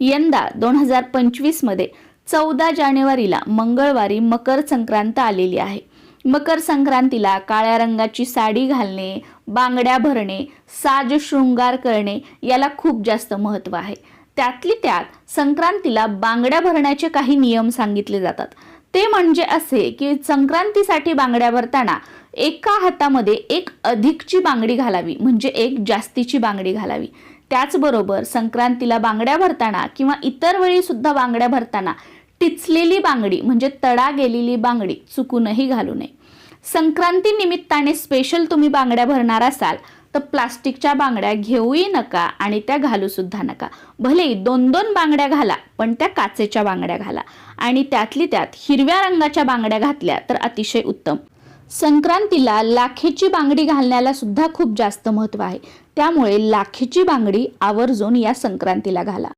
यंदा 2025 मध्ये 14 जानेवारीला मंगळवारी मकर संक्रांत आलेली आहे। मकर संक्रांतीला काळ्या रंगाची साडी घालणे, बांगड्या भरणे, साज शृंगार करणे याला खूप जास्त महत्त्व आहे। त्यातली त्यात संक्रांतीला बांगड्या भरण्याचे काही नियम सांगितले जातात। ते म्हणजे असे की संक्रांतीसाठी बांगड्या भरताना एका हातामध्ये एक अधिकची बांगडी घालावी, म्हणजे एक जास्तीची बांगडी घालावी। त्याचबरोबर संक्रांतीला बांगड्या भरताना किंवा इतर वेळी सुद्धा बांगड्या भरताना टिचलेली बांगडी म्हणजे तडा गेलेली बांगडी चुकूनही घालू नये। संक्रांती निमित्ताने स्पेशल तुम्ही बांगड्या भरणार असाल तर प्लास्टिकच्या बांगड्या घेऊही नका आणि त्या घालू सुद्धा नका। भले 2-2 बांगड्या घाला, पण त्या काचेच्या बांगड्या घाला आणि त्यातली त्यात हिरव्या रंगाच्या बांगड्या घातल्या तर अतिशय उत्तम। संक्रांतीला लाखेची बांगडी घालण्याला सुद्धा खूप जास्त महत्त्व आहे, त्यामुळे लाखेची बांगडी आवर्जून या संक्रांतीला घाला।